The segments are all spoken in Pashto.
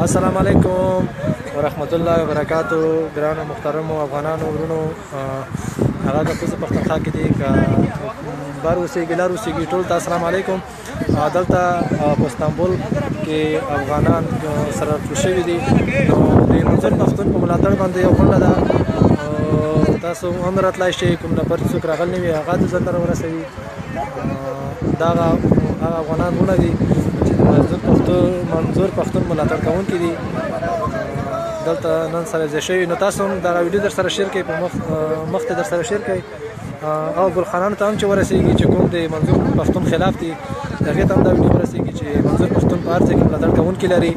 السلام علیکم ورحمت الله وبرکاتو. ګرانو محترمو افغانانو ورونو، هغه د پوزه پښتونخوا کې دي که بار اوسېږي لار اوسېږي، ټول ته السلام علیکم. دلته په استانبول کې افغانان سره راټول شوي دي. نو د منظور پښتون په ملاتړ باندې یو غونډه ده، تاسو هم راتلای شئ. کوم نفر څوک راغلی نه وي هغه د ځان سره ورسوي. دا هغه افغانان وونه دي چې د منظور پښتون ملاتړ کوونکي دي، دلته نن سره ځای شوي. نو تاسو هم دغه ویډیو در سره شیر کړئ، په مخ ته در سره شیر کړئ، او ګلخانانو ته هم چې ورسېږي چې کوم د منظور پښتون خلاف دي، هغې ته هم دا ویډیو ورسېږي چې منظور پښتون په هر ځای کې ملاتړ کوونکي لري.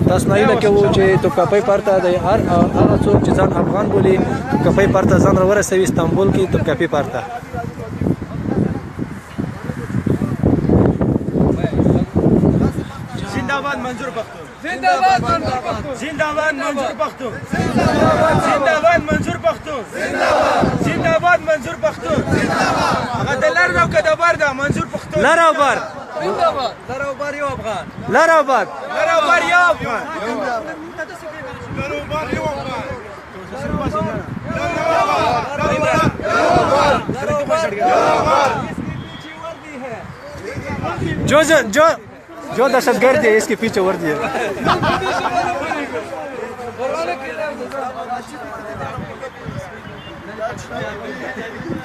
تاسو نه هیله کوو چې توپکپۍ پارته د هغه څوک چې ځان افغان بولي توپکپۍ پارته ځان راورسوي استانبول کې توپکپۍ پارته. زنده‌باد منظور پښتون، زنده‌باد منظور پښتون، زنده‌باد منظور پښتون، زنده‌باد منظور پښتون، زنده‌باد منظور پښتون، هغه د لر او کدبر ده منظور پښتون، لر او بر زنده‌باد، لر او بر یو افغان، لر او بر، لر او بر یو افغان، لر او بر یو افغان، जो दहशतगर्द है इसके पीछे वर्दी है.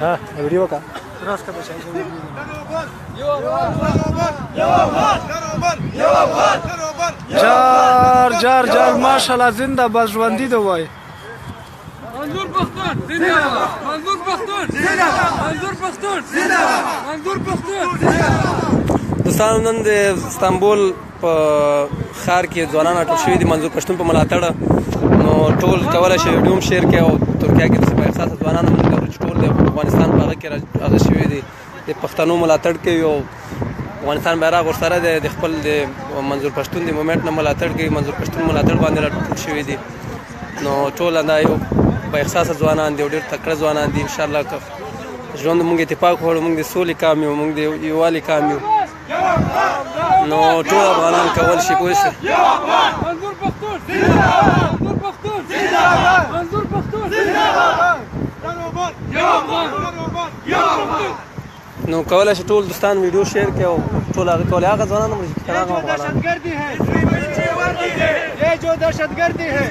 हाँ वीडियो का जार जार जार माशाल्लाह जिंदाबाद ژوندۍ دی وای. منظور پښتون زنده‌باد، منظور پښتون زنده‌باد، منظور پښتون زنده‌باد، منظور پښتون زنده‌باد. دوستانو نن د استانبول په ښار کې ځوانان راټول شوي دي منظور پښتون په ملاتړ. نو ټول کولی شي ویډیو هم شیر کړي، او ترکیه کې داسې بااحساسه ځوانان هم موږ چې ټول د افغانستان په هغه کې هغه شوي دي، د پښتنو ملاتړ کوي، او افغانستان بیرغ ورسره دی، د خپل د منظور پښتون د مومنټ نه ملاتړ کوي، منظور پښتون ملاتړ باندې راټول شوي دي. نو ټول دا یو بااحساسه ځوانان دي او ډېر تکړه ځوانان دي. انشاءالله که ژوند موږ اتفاق وکړو، موږ د سولې کام یو، موږ د یووالي کام یو، نو ټول افغانان کول شي پوه شئ. منظور پښتون زنده‌باد، منظور پښتون زنده‌باد، منظور پښتون زنده‌باد، یو افغان، یو افغان. نو کولی شي ټول دوستان ویډیو شیر کړي، او ټول هغه کولی هغه ځوانان هم چې هغه افغانان دهشتگردی ہے، یہ جو دہشتگردی ہے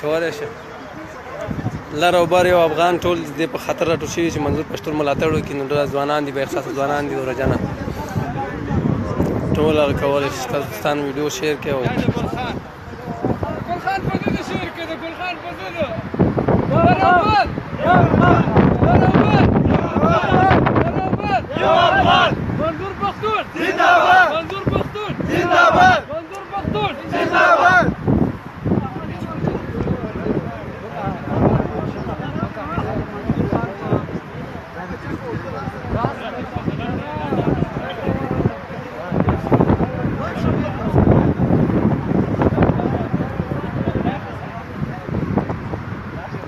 کولی شي. لر او بر یو افغان ټول دې په خطر راټول شوي چې منظور پښتون ملاتړ وکړي. نو ډېر ځوانان دي، بااحساسه ځوانان دي، ورجنه ټول هغه کولی شي تاسو دوستان ویډیو شیر کړي. او گلخان په دې شیر کې د گلخان په دې برابر یو افغان، برابر یو افغان، منظور پښتون زنده‌باد، منظور پښتون زنده‌باد، منظور پښتون زنده‌باد.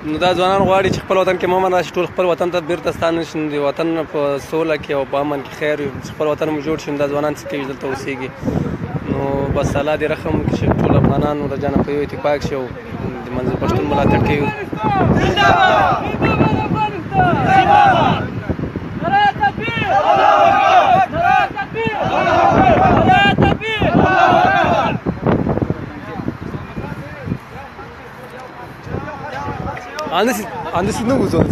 نو دا ځوانان غواړي چې خپل وطن کې امن راشي، ټول خپل وطن ته بیرته ستانه شي، د وطن په سوله کې او په امن کې خیر وي، خپل وطن مو جوړ شي. دا ځوانان څه کوي دلته اوسېږي. نو بس الله دې رحم وکړي چې ټول افغانان ورجانه په یو اتفاق شي او د منظور پښتون ملاتړ کوي. Annesi ne uzun?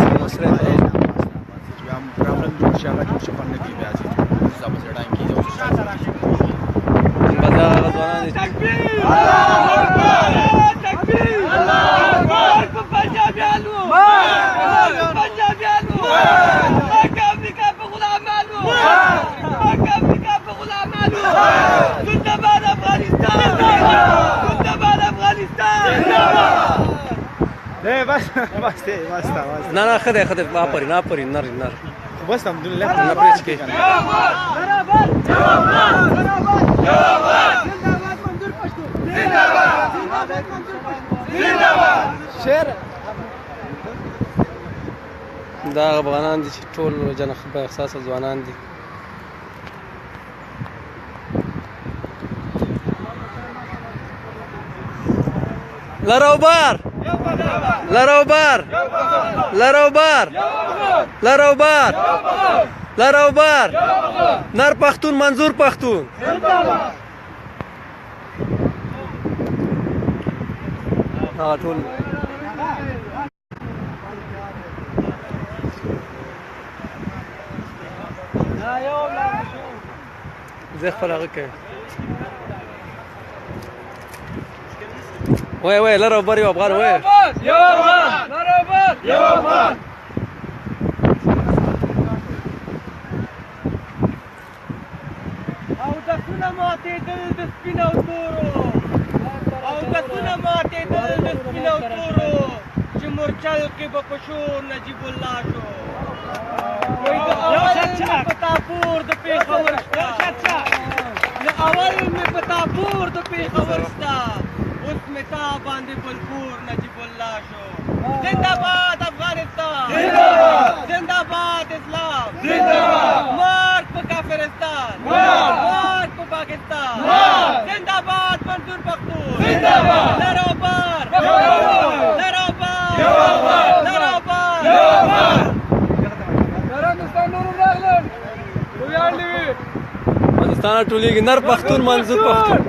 نه نه خدای خدای آفرین آفرین نر نر بس الحمدلله نه پریچ کې شعر دا افغانان دي چې ټول جنخ په احساس ځوانان دي. لر او بار لر او بار لر او بار لر او بار لر او بار نر پښتون منظور پښتون ټول زه خپل هغه کوي وای لر او بر یو افغان وای یو افغان لر او بر یو افغان او دسونه ماتېدل د سپینو تورو او دسونه ماتېدل د سپینو تورو چې مورچل کې به په شور نجیب الله شو وای د اول مې په تاپور د پېښور شته د اول مې په تاپور د پېښور شته اوس مې تا باندې بلپور نجیب الله شو زنده‌باد افغانستان زنده‌باد زنده‌باد اسلام زنده‌باد مارک په کافرستان مارک په پاکستان زنده‌باد منظور پښتون زنده‌باد لر او بر لر او بر لر او بر هندوستان نور راغلل ویاړلی پاکستان ټولېږي نر پښتون منظور پښتون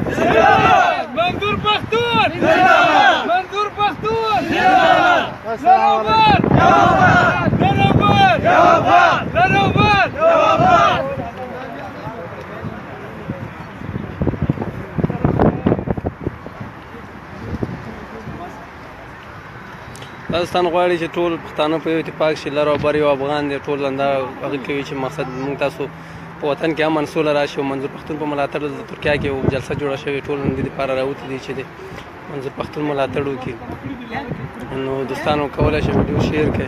منظور پښتون منظور پښتون لر او بر لر او بر لر او بر پاکستان غواړي چې ټول پښتانه په یو اتفاق شي لر او بر یو افغان دی ټول همدا هغه کوي چې مقصد موږ تاسو په وطن کې امن سوله راشي او منظور پښتون په ملاتړ د ترکیه کې یو جلسه جوړه شوې ټول د دې لپاره راوتي دي چې د منظور پښتون ملاتړ وکړي نو دوستانو کولی شئ ویډیو شیر کړئ